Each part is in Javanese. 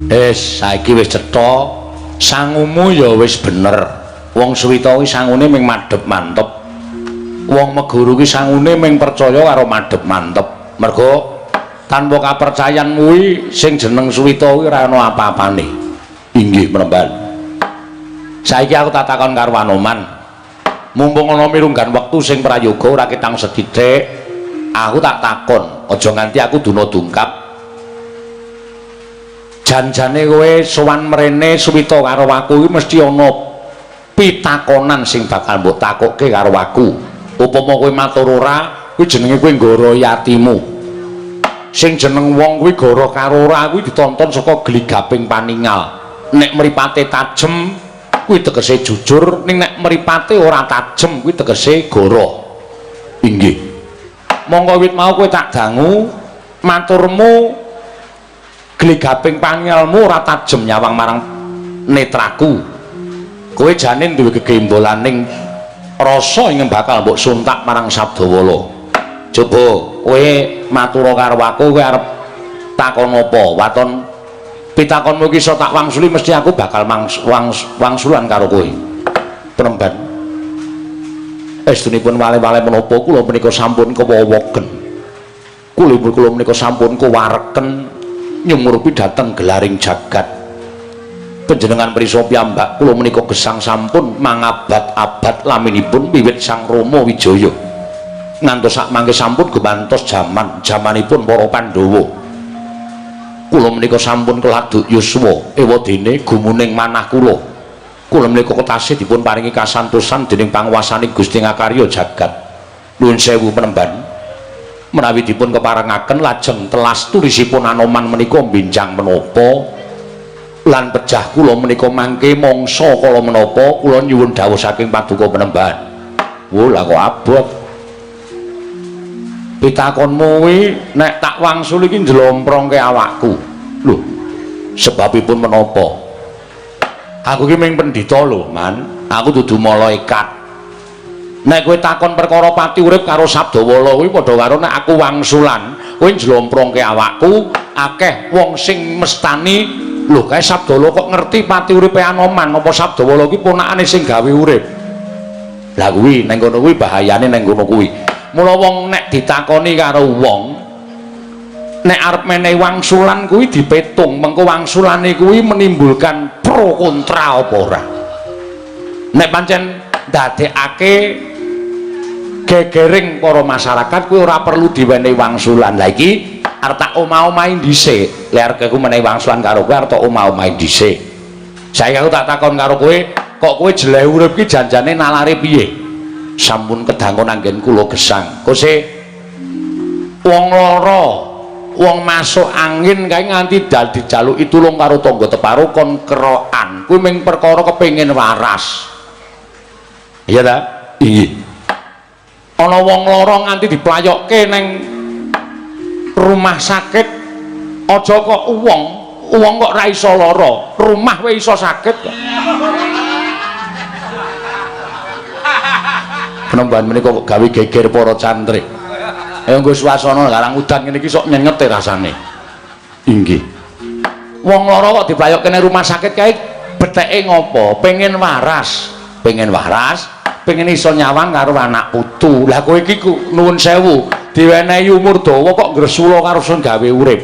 Saiki wis cetha, sangumu ya wis bener. Wong Suwita kuwi sangune ming madhep mantep. Wong Meguru kuwi sangune ming percaya karo madhep mantep. Mergo tanpa kapercayan kuwi sing jeneng Suwita kuwi ora ana apa-apane. Inggih Penemban. Saiki aku tak takon karo Anoman. Mumpung ana mirunggan wektu sing prayoga ora ketang sedidik, aku tak takon, aja nganti aku duna dungkap. Janjane kowe sowan mrene Suwita karo aku iki mesti ana pitakonan sing bakal mbok takokke karo aku. Upama kowe matur ora, kuwi jenenge kowe nggara yatimu. Sing jeneng wong kuwi gara karo ora kuwi ditonton saka gligaping paningal. Nek mripate tajem kuwi tegese jujur, ning nek mripate ora tajem kuwi tegese gara. Inggih. Monggo wit mau kowe tak dangu maturmu gligaping paningalmu ora tajem nyawang marang netraku. Kowe jane duwe gegembolaning rasa ing bakal mbok suntak marang Sabdawala. Coba kowe matura karo aku, kowe arep takon apa? Waton pitakonmu iki iso tak wangsuli mesti aku bakal wangsulan karo kowe. Penemban. Estunipun wale-wale menapa kula menika sampun kewowoken. Kula menika sampun kuwareken nyumurupi dhateng gelaring jagat. Panjenengan prisa piyambak kula menika gesang sampun mangabad-abad laminipun wiwit Sang Rama Wijaya ngantos sak mangke sampun gumantos jamanipun para Pandhawa. Kula menika sampun keladuk yuswa ewadene gumuning manah kula. Kula menika ketasih dipun paringi kasantosan dening panguwasaning Gusti Ngakarya jagat. Nuwun sewu Penemban. Menawi dipun keparengaken lajeng telas tulisipun Anoman menika benjang menapa lan pejah kula menika mangke mangsa kala menapa kula nyuwun dawuh saking Paduka Penemban. Wo lah kok abot. Pitakonmu kuwi nek tak wangsul iki njlomprongke awakku. Lho, sebabipun menapa? Aku iki ming pendhita lho, Man. Aku dudu malaikat. Nek kowe takon perkara pati urip karo Sabdawala kuwi padha karo nek aku wangsulan, kowe njlomprongke awakku, akeh wong sing mestani. Lho kae Sabdawala kok ngerti pati uripe Anoman apa Sabdawala kuwi ponakane sing gawe urip. Lah kuwi ning kono kuwi bahayane ning kono kuwi. Mula wong nek ditakoni karo wong nek arep menehi wangsulan kuwi dipetung mengko wangsulane kuwi menimbulkan pro kontra apa ora. Nek pancen ndadekake gegering para masyarakat kuwi ora perlu diwenehi wangsulan. Lah iki arep tak omah-omahi dhisik. Lek arep aku menehi wangsulan karo kowe arep tak omah-omahi dhisik. Saiki aku tak takon karo kowe, kok kowe jeleh urip ki janjane nalare piye? Sampun kedangun anggen kula gesang. Kose wong lara, wong masuk angin kae nganti dadi dijaluki tulung karo tangga teparo kon kerokan. Kuwi ming perkara kepengin waras. Iya ta? Iya. Ana wong lara nganti diplayokke ning rumah sakit, aja kok wong kok ra iso lara, rumah wae iso sakit. Penemban menika kok gawe geger para cantrik. Nggo swasana larang udan ngene iki sok nyenget rasane. Inggih. Wong lara kok diplayokke ning rumah sakit kae beteke ngopo? Pengen waras, pengen iso nyawang karo anak putu. Lah kowe iki nuwun sewu, diwenehi umur dawa kok gresula karo sing gawe urip.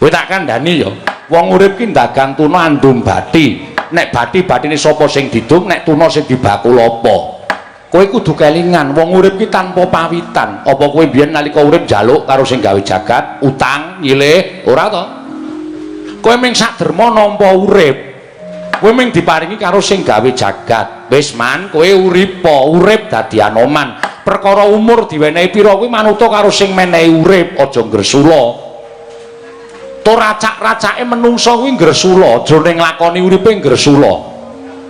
Kowe tak kandhani ya, wong urip ki dagang tuna andum bathi. Nek bathi-bathine sapa sing didum, nek tuna sing dibakul apa. Kowe kudu kelingan, wong urip ki tanpa pawitan. Apa kowe biyen nalika urip njaluk karo sing gawe jagat, utang, nyilih, ora to? Kowe ming saderma nampa urip. Kowe ming diparingi karo sing gawe jagat. Wis Man, kowe urip dadi Anoman. Perkara umur diwenehi pira kuwi manuta karo sing menehi urip, aja gresula. To racak-racake menungsa kuwi gresula, jroning nglakoni uripe gresula.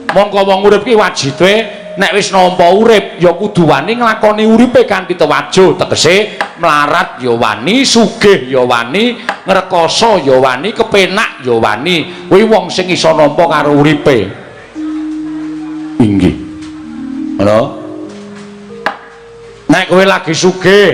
Mongko wong urip ki wajibe nek wis nampa urip ya kudu wani nglakoni uripe kanthi tewajuh, tegese mlarat ya wani, sugih ya wani, ngrekoso ya wani, kepenak ya wani. Kuwi wong sing iso nampa karo uripe. Inggih. Ngono. Nek kowe lagi sugih,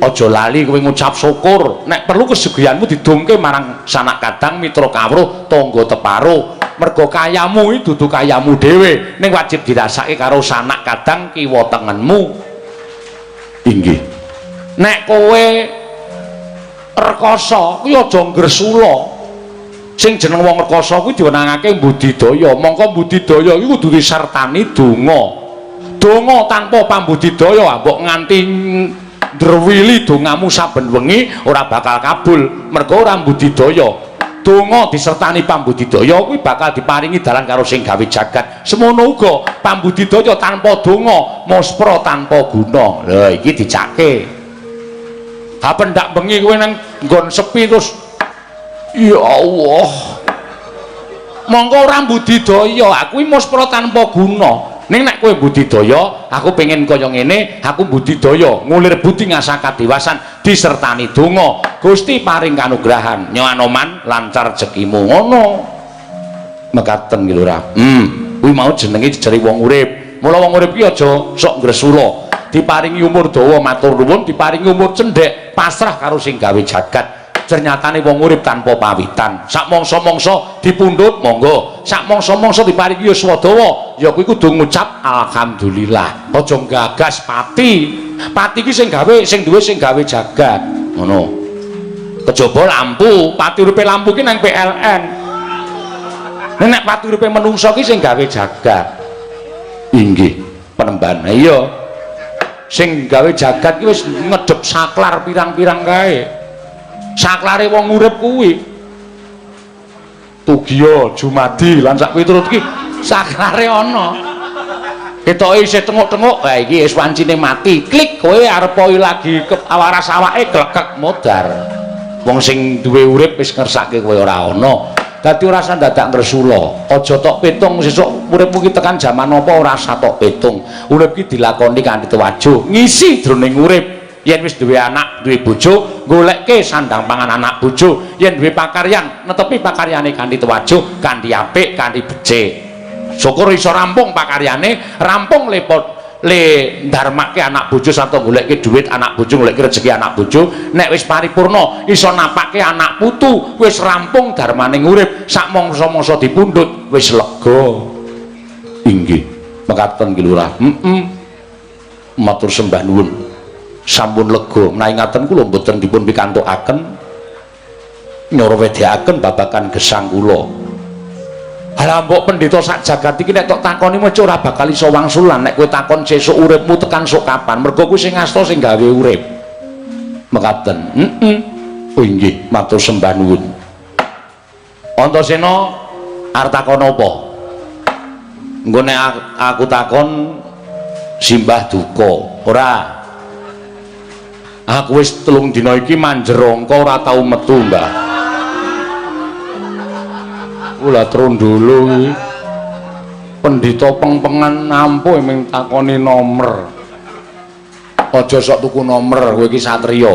aja lali kowe ngucap syukur nek perlu kesugihanmu didumke marang sanak kadang mitra kawruh tangga teparo mergo kayamu iki dudu kayamu dhewe ning wajib dirasake karo sanak kadang kiwa tengenmu inggih nek kowe rekoso kuwi aja ngresula sing jeneng wong rekoso kuwi diwenangake budidaya mongko budidaya iku kudu disertani donga tanpa pambudidaya mbok nganti ndrewili dongamu saben wengi ora bakal kabul mergo ora budidaya donga disertani pambudidaya kuwi bakal diparingi dalan karo sing gawe jagat semono uga pambudidaya tanpa donga muspra tanpa guna lha iki dicake kapan ndak bengi kowe nang nggon sepi terus ya Allah mongko ora budidaya aku iki muspra tanpa guna ning nek kowe budidaya aku pengen kaya ngene aku budidaya ngulir budi ngasaka dewasan disertani donga Gusti paring kanugrahan nyoanoman lancar rezekimu ngono mekaten iki lho ra kuwi mau jenenge jejere wong urip mula wong urip iki aja sok ngresula diparingi umur dawa matur nuwun diparingi umur cendhek pasrah karo sing gawe jagat ternyatane wong urip tanpa pawitan sak mangsa-mangsa dipundhut monggo sak mangsa-mangsa diparingi yuswa dawa ya kuwi kudu ngucap alhamdulillah aja gagas pati iki sing duwe sing gawe jagat ngono kejaba lampu pati uripe lampu ki nang PLN nek pati uripe menungsa ki sing gawe jagat inggih penemban iya sing gawe jagat ki wis ngedhep saklar pirang-pirang kae saklare wong urip kuwi Tugiya Jumadi lan sak piturut iki saklare ana ketoke isih tenguk-tenguk ha iki wis wancine mati klik kowe arep lagi awaras awake glekek modar wong sing duwe urip wis ngersake kowe ora ana dadi ora usah dadak ngresula aja tok petung sesuk uripmu ki tekan jaman apa ora usah tok petung urip ki dilakoni kanthi tewajuh ngisi jroning urip yen wis duwe anak duwe bojo goleke sandang pangan anak bojo yen duwe pakaryan netepi pakaryane kanthi tewajuh kanthi apik kanthi becik syukur iso rampung pakaryane rampung le ndarmake anak bojo sarta goleke dhuwit anak bojo goleke rezeki anak bojo nek wis paripurna iso napake anak putu wis rampung darmane urip sak mangsa-mangsa dipundhut wis lega inggih mekaten ki lurah matur sembah nuwun sampun lega menawi ngaten kula mboten dipun pikantukaken nyara wedhaken babagan gesang kula Lah mbok pendeta sak jagat iki nek tok takoni mesti ora bakal iso wangsulan nek kowe takon sesuk uripmu tekan sok kapan mergo kuwi sing ngasta sing gawe urip mekaten oh inggih matur sembah nuwun Antasena arep takon apa nggone aku takon simbah duka ora aku wis 3 dina iki manjerangka ora tau metu Mbah kula trondolo iki pendhita pengpengan nampu ming takoni nomor aja sok tuku nomor kowe iki satriya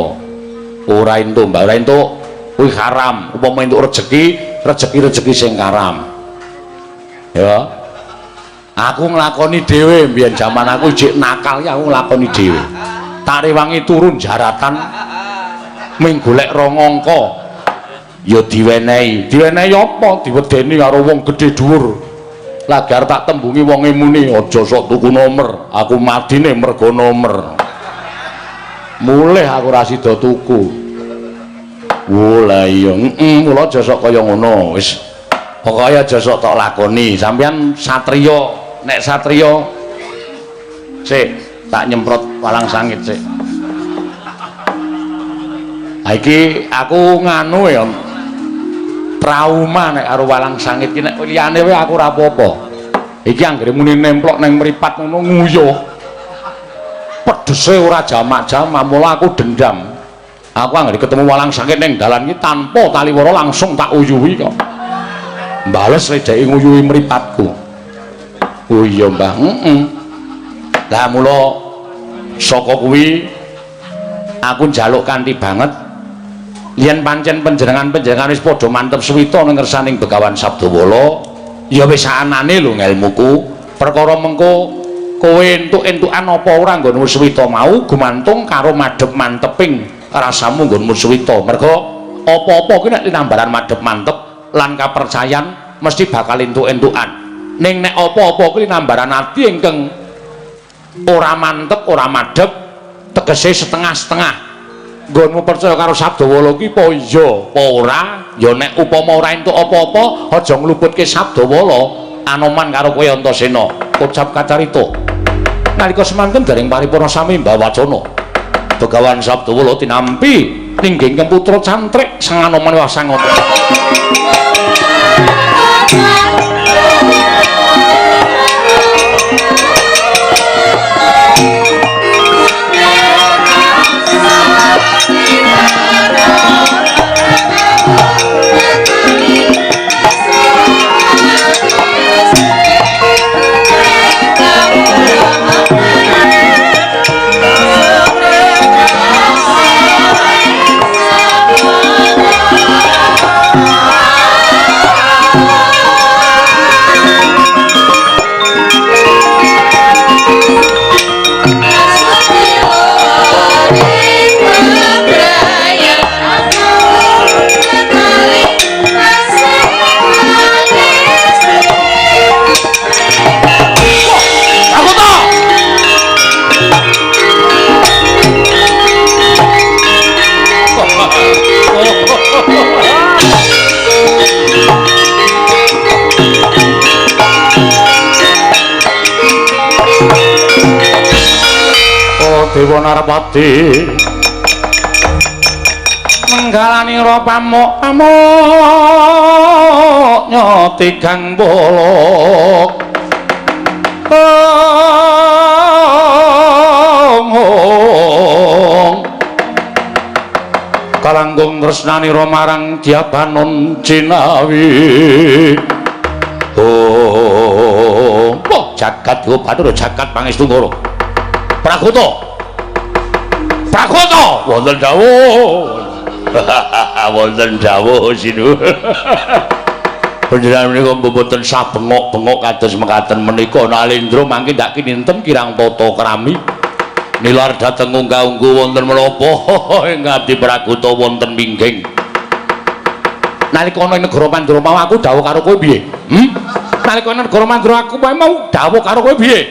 ora entuk Mbak ora entuk kuwi haram upama entuk rezeki sing haram ya aku nglakoni dhewe mbiyen jaman aku jek nakal ya aku nglakoni dhewe tak rewangi turun jaratan ming golek 2 angka ya diwenehi apa diwedeni karo wong gedhe dhuwur lagar tak tembungi wonge muni aja sok tuku nomor aku madine mergo nomor mulih aku ora sida tuku lha iya kula aja sok kaya ngono wis pokoke aja sok tok lakoni sampeyan satriya nek satriya sik tak nyemprot walang sangit sik iki aku nganu ya trauma nek karo walang sangit ki nek liyane wae aku ora apa-apa iki anggere muni nemplok nang mripat ngono nguyuh pedhese ora jamak-jamak mula aku dendam aku anggere ketemu walang sangit ning dalan iki tanpa taliwara langsung tak uyuhi kok mbales wedake nguyuhi mripatku oh iya Mbah lah mula saka kuwi aku njaluk kanthi banget yen pancen panjenengan wis padha mantep suwita ning ngersaning Begawan Sabdawala ya wis anane lho ngelmuku perkara mengko kowe entuk-entukan apa ora nggonmu Suwita mau gumantung karo madhep manteping rasamu nggonmu Suwita. Merga apa-apa kuwi nek tinambaran madhep mantep lan kapercayan mesti bakal entuk-entukan. Ning nek apa-apa kuwi tinambaran ati ingkang ora mantep, ora madhep, tegese setengah-setengah. Nggonmu percaya karo Sabdawala ki apa iya apa ora? Ya nek upama ora entuk apa-apa, aja ngluputke Sabdawala. Anoman karo kowe Antasena. Ucap kacarita. Nalika semanten garing paripurna sami Mbah Wacana. Begawan Sabdawala tinampi ningging putra cantrik sang Anoman wasang ngono. Dewa Narpati menggalani ro pamuk tigang bolok kalanggung tresnani ro marang Diabanon Cinawi jagat yo batur jagat pangestu ngoro Pragoto wonten dawuh wonten dawuh sinu panjenengan menika mboten sabengok-bengok kados mekaten menika Nalendra mangke ndak kinten kirang tata krami nilar dhateng unggah-ungguh wonten menapa ingkang Pragoto wonten mingging nalika ana ing negara Mandura mau aku dawuh karo kowe piye nalika ing negara Mandura aku mau dawuh karo kowe piye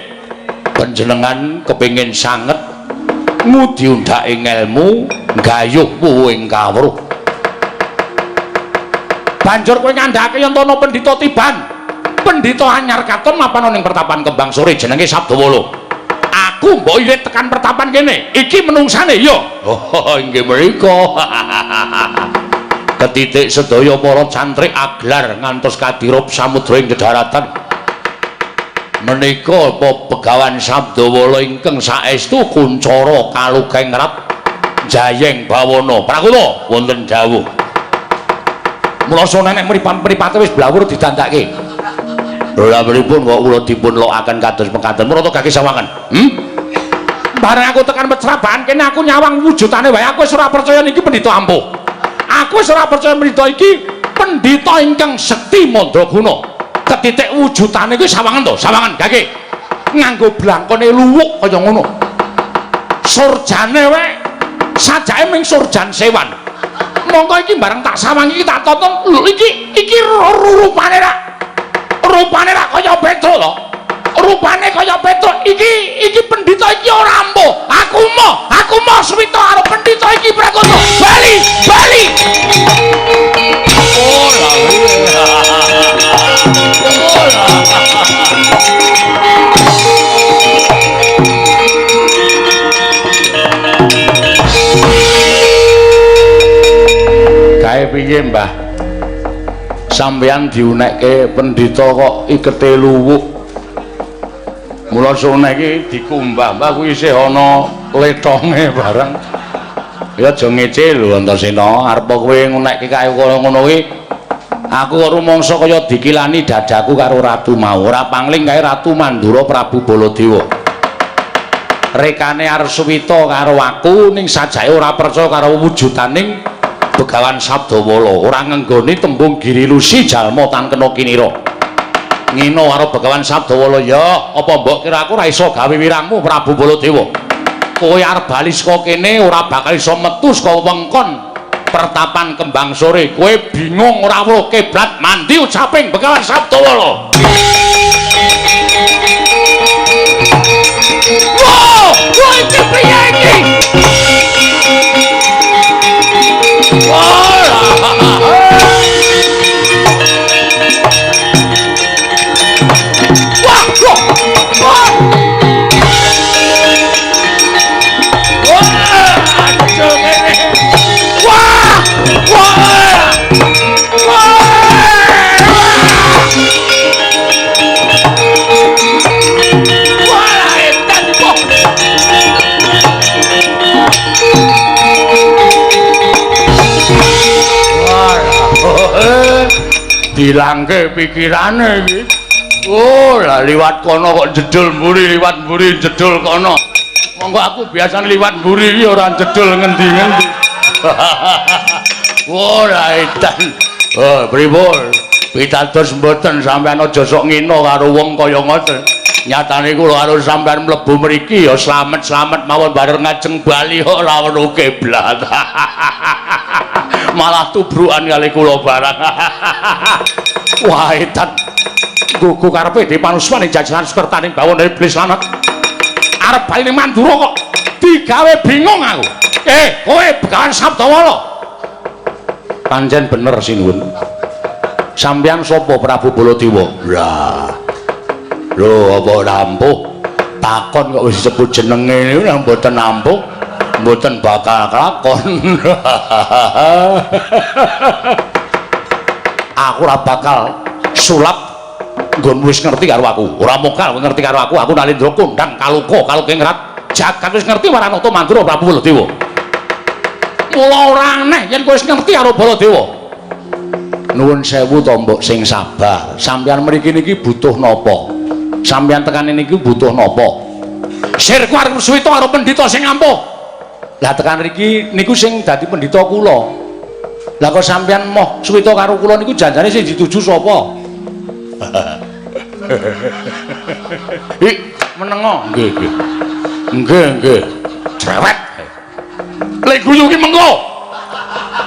panjenengan kepengin sanget ngudi undhake ngelmu gayuhmu ing kawruh banjur kowe ngandhake yen ana pendhita tiban pendhita anyar katon mapan ning pertapan Kembang Sore jenenge Sabdawala aku mbok irit tekan pertapan kene iki menungsane ya oh inggih menika ketitik sedaya para cantrik aglar ngantos kadirup samudra ing dedharatan menika Begawan Sabdawala ingkang saestu kuncara kalugeng rat jayeng bawana Pragoto wonten dawuh mula nenek mripat wis blawur didandake lha pripun kok kula dipun lokaken kados mekaten menapa gage sawangan bareng aku tekan Pecrabahan kene aku nyawang wujudane wae aku wis ora percaya niki pendhita ampuh aku wis ora percaya pendhita iki pendhita ingkang sekti mandraguna ketitik wujudane kuwi sawangan to sawangan gage nganggo blangkone luwuk kaya ngono surjane wae sajake ming surjan sewan monggo iki bareng tak sawangi iki tak tonton lho iki rupane ra kaya Petro lho rupane kaya Petro iki pendhita iki ora ampuh aku mau Suwita karo pendhita iki Pragoto bali oh la kae piye Mbah sampeyan diunekke pendhita kok ikete luwuk mula sone iki dikumbah Mbah kuwi isih ana letonge bareng ya aja ngece lho Antasena arep kowe ngunekke kaya ngono kuwi aku kok rumangsa kaya dikilani dadaku karo ratu mau ora pangling kae Ratu Mandura Prabu Baladewa rekane arep Suwita karo aku ning sajake ora percaya karo wujudaning Begawan Sabdawala ora ngenggoni tembung Giri Lusi jalma tan kena kinira ngino karo Begawan Sabdawala ya apa mbok kira aku ora iso gawe wirangmu Prabu Baladewa kowe arep bali saka kene ora bakal iso metu saka wengkon pertapan Kembang Sore kowe bingung ora weruh kiblat mandi ucaping Begawan Sabdawala wow iki priye iki dilangke pikirane iki. Oh, lah liwat kono kok jedul mburi, liwat mburi jedul kono. Monggo aku biasa liwat mburi iki ora jedul ngendi-ngendi. Oh, lah edan. Oh, pripun? Pitados mboten sampean aja sok ngino karo wong kaya ngoten. Nyatane kula karo sampean mlebu mriki ya slamet-slamet mawon bareng ngajeng bali ora weruh kiblat. Malah tubrukan kali kula barang. Wah edan gugu karepe Dipanuswan ing jajaran Sukertaning bawon iblis lanat arep bali ning Mandura kok digawe bingung aku. Kowe Begawan Sabdawala pancen bener sinuwun sampeyan sapa Prabu Baladewa? Lah lho apa nampuh takon kok wis disebut jenenge niku nang mboten nampuh mboten bakal kelakon. Aku ora bakal sulap nggon wis ngerti karo aku. Ora mokal ngerti karo aku. Aku Nalendra kondang kaluka kaluke ngrat. Jagat wis ngerti Waranata Mandura Prabu Baladewa. Mula ora aneh yen kowe wis ngerti karo Baladewa. Nuwun sewu to mbok sing sabar. Sampeyan mriki niki butuh napa? Sampeyan tekane niki butuh napa? Sirku arep suwita karo pendhita sing ampuh. Lah tekan mriki niku sing dadi pendhita kula. Lah kok sampeyan moh suwita karo kula niku janjane sing dituju sapa? Menengo. Nggih, nggih. Nggih, nggih. Cerewet. Lek guyu ki mengko.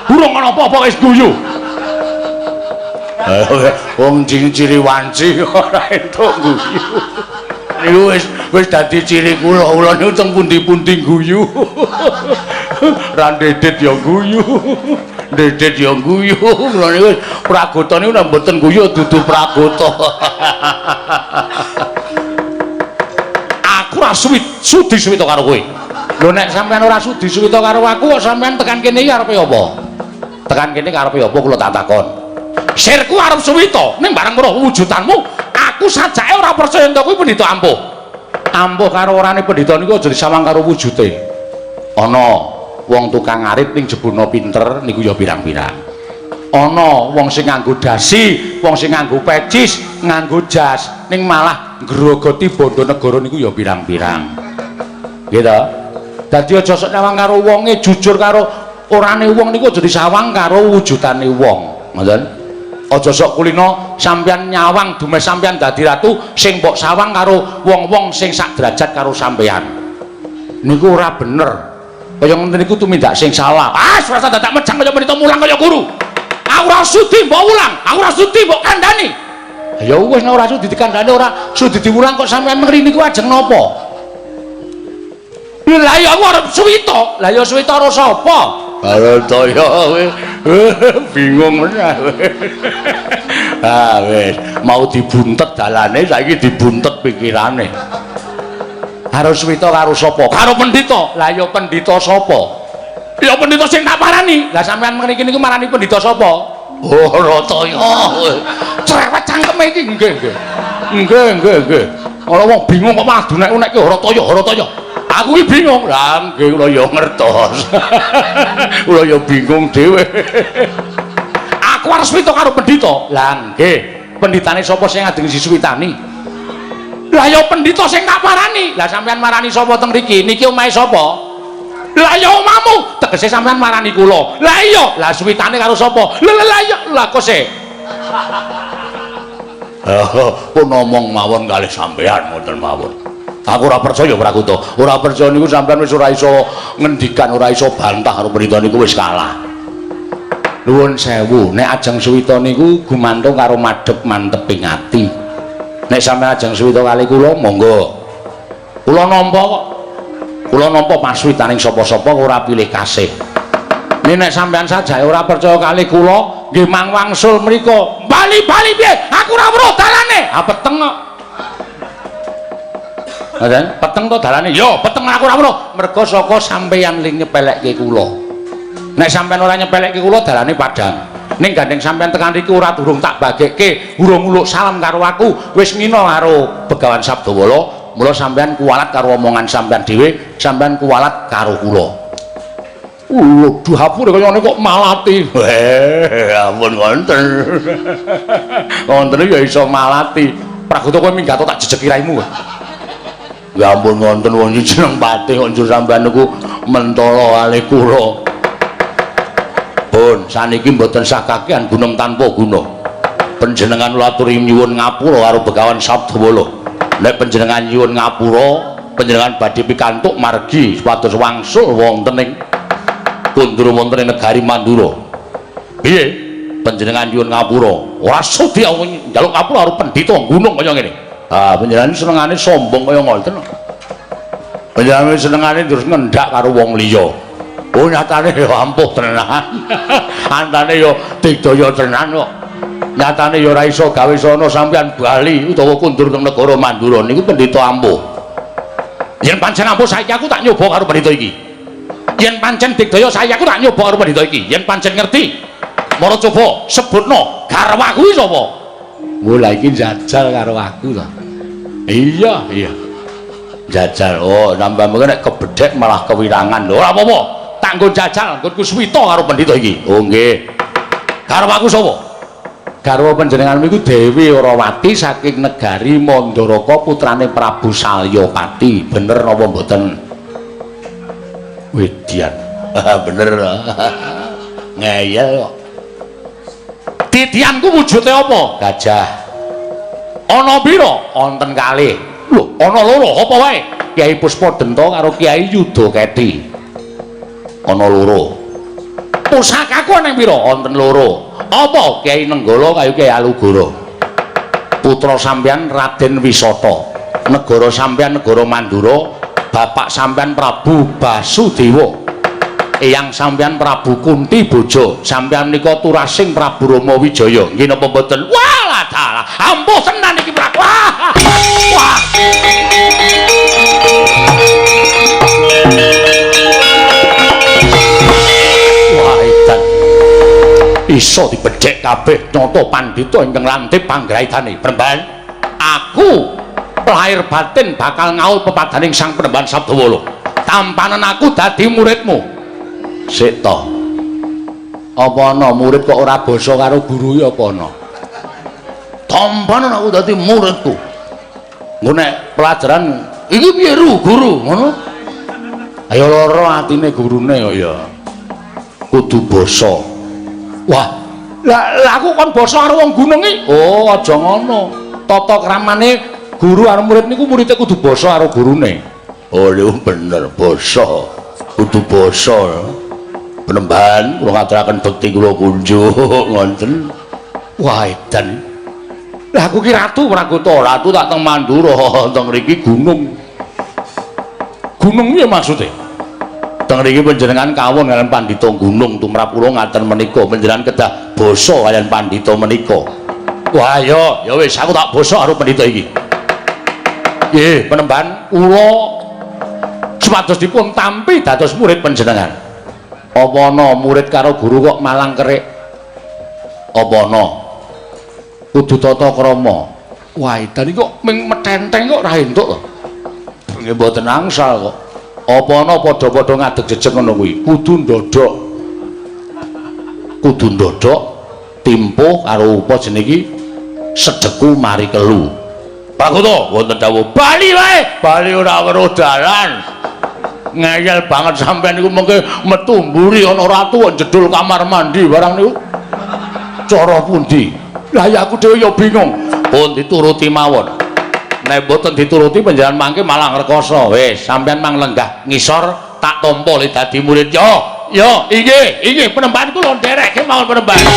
Burung ana apa-apa wis guyu. Wong ciri wanci ora entuk guyu. Niku wis dadi ciri kula. Kula niku teng pundi-pundi guyu. Ra ndedet ya guyu. Ndedet ya guyu. Kula niku pragota niku nek mboten guyu dudu pragota. Aku ora sudi suwita karo kowe. Lho nek sampean ora sudi suwita karo aku kok sampean tekan kene iki arepe apa? Tekan kene karepe apa kula tak takon. Sirku arep suwita ning bareng karo wujudanmu aku sajake ora percaya ento kuwi pendhita ampuh. Ampuh karo orane pendhita niku aja disawang karo wujude. Ana wong tukang arit ning jebuna pinter niku ya pirang-pirang. Ana wong sing nganggo dasi, wong sing nganggo pecis, nganggo jas ning malah ngrogoti bondo negara niku ya pirang-pirang. Nggih ta? Dadi aja sok nyawang karo wonge, jujur karo orane wong niku aja disawang karo wujudane wong. Ngoten? Aja sok kulino sampeyan nyawang dumes sampeyan dadi ratu sing mbok sawang karo wong-wong sing sak derajat karo sampeyan. Niku ora bener. Kaya ngoten niku tumindak sing salah. Rasa dadak mejang kaya menita mulang kaya guru. Aku ora sudi mbok ulang, aku ora sudi mbok kandhani. Ya wis nek ora sudi dikandhani ora sudi diulang kok sampeyan mengri niku ajeng napa? Lah ya aku arep suwita. Lah ya suwita karo sapa? Karo Toya kowe. Bingung meneh. Ah wis, mau dibuntet dalane saiki dibuntet pikirane. Harus suwita karo sapa? Karo pendhita. Lah ya pendhita sapa? Ya pendhita sing tak parani. Lah sampean mriki niku marani pendhita sapa? Oh, Rataya. Cerewet cangkeme iki. Nggih, nggih. Nggih, nggih, nggih. Ora wong bingung kok malah dunek-unek ki Rataya, Rataya. Aku iki bingung. Lah nggih kula ya ngertos. Kula ya bingung dhewe. Aku arep suwita karo pendhita. Lah nggih. Pendhitane sapa sing ajeng disuwitani? Lah ya pendhita sing tak parani. Lah sampean marani sapa teng mriki? Niki omahe sapa? Lah ya omahmu. Tegese sampean marani kula. Lah iya, lah suwitane karo sapa? Lah iya, lah kok sik. Pun ngomong mawon kalih sampean ngoten mawon. Aku ora percaya Prakuta. Ora percaya niku sampean wis ora iso ngendikan, ora iso bantah karo Pandita niku wis kalah. Nuwun sewu, nek ajeng suwita niku gumantung karo madhep manteping ati. Nek sampean ajeng suwita kali kula monggo. Kula nampa kok. Kula nampa paswitaning sapa-sapa ora pilih kasih. Nek sampean saja ora percaya kali kula, nggih mangwangsul mriku. Bali-bali piye? Aku ora weruh dalane. Ha peteng kok. Ngoten, peteng to dalane? Yo, peteng aku ora weruh. Mergo saka sampeyan ling nyepelekke kula. Nek sampean ora nyepelekke kula dalane padhang. Ning gandeng sampean tekan riku ora durung tak bagekke, urung muluk salam karo aku, wis ngina karo Begawan Sabdawala. Mula sampean kuwalat karo omongan sampean dhewe, sampean kuwalat karo kula. Waduh, hapure kaya ngene kok malati. Ampun wonten. Wonten ya iso malati. Pragoto kowe minggat tak jejeki raimu. Ya ampun wonten wong jeneng patih kok njur sampean niku mentala kalih kula. Pun saniki mboten sah kakehan gunung tanpa guna. Panjenengan aturi nyuwun ngapura karo Begawan Sabdawala. Nek panjenengan nyuwun ngapura, panjenengan badhe pikantuk margi supados wangsul wonten ing Kunduru wonten ing negari Mandura. Piye? Panjenengan nyuwun ngapura. Ora sudi aku njaluk ngapura karo pendhita gunung kaya ngene. Ah, panjenengan senengane sombong kaya ngoten. Panjenengan senengane terus ngendhak karo wong liya. Oh nyatane ya ampuh tenan. Antane ya digdaya tenan kok. Nyatane ya ora iso gawe sono sampean bali utawa kundur teng negara Mandura niku pendhita ampuh. Yen pancen ampuh saiki aku tak nyoba karo pendhita iki. Yen pancen digdaya saiki aku tak nyoba karo pendhita iki. Yen pancen ngerti, mara coba sebutno garwaku iki sapa? Mulai iki jajal karo aku to. Iya, iya. Jajal. Oh, nambah mengko nek kebedhek malah kewirangan. Lho ora apa-apa. Tak nggon jajal, nggonku suwita karo pendhita iki. Oh nggih. Garwaku sapa? Garwa panjenengan niku Dewi Orawati saking negari Mandaraka putrane Prabu Salyapati. Bener napa mboten? Wedian. Bener. Ngeyel kok. Titianku wujude apa? Gajah. Ana pira? Wonten kalih. Lho, ana loro apa wae? Kyai Puspadenta karo Kyai Yudaketi. Ana loro. Pusakaku ana pira? Wonten loro. Apa? Kyai Nenggala kaya Kyai Alugara. Putra sampeyan Raden Wisata. Negara sampeyan negara Mandura, bapak sampeyan Prabu Basudewa. Eyang sampeyan Prabu Kunti Boja. Sampeyan nika turasing Prabu Rama Wijaya. Nggih napa mboten? Walah dalah. Ampuh tenan iki Prabu. Wah. Wah. Iso dibedhek kabeh nata pandhita ingkang lantip panggraitane. Penemban, aku lahir batin bakal ngaul pepadaning Sang Penemban Sabdawala. Tampanan aku dadi muridmu. Sik to. Apa ana murid kok ora basa karo guru ya apa ana? Tampanan aku dadi muridku. Nggo nek pelajaran iki piye guru ngono? Ayo lara atine gurune kok ya. Kudu basa. Wah, lah aku kon basa karo wong gunung iki. Oh, aja ngono. Tata kramane guru karo murid niku muridé kudu basa karo gurune. Oh, lho bener basa. Kudu basa. Penemban kula ngaturaken bekti kula kunjuk ngoten. Wah, edan. Lah aku ki ratu Pragoto, ratu tak teng Mandura, teng mriki gunung. Gunung piye maksude? Teng mriki panjenengan kawon kaliyan pandhita gunung tumrap kula ngaten menika panjenengan kedah basa kaliyan pandhita menika. Wah ya wis aku tak basa karo pandhita iki. Nggih, Penemban kula supados dipun tampi dados murid panjenengan. Apa ana murid karo guru kok malang kerik? Apa ana? Kudu tata krama. Wah, edan iki kok ming metenteng kok ra entuk to. Nggih mboten angsal kok. Apa ana padha-padha ngadeg jejeg ngono kuwi? Kudu ndodhok. Kudu ndodhok timpuh karo apa jenenge iki? Sedheku mari kelu. Pragoto wonten dawuh bali wae. Bali ora weruh dalan. Ngeyel banget sampean niku mengke metu mburi ana ratu kok jedul kamar mandi barang niku. Cara pundi? Lah ya aku dhewe ya bingung. pun dituruti mawon. Nek mboten dituruti panjenengan mangke malah ngrekoso. Wis, sampean mang lenggah ngisor tak tampa le dadi murid. Yo, inggih, penembahan kula nderekke mawon penembahan.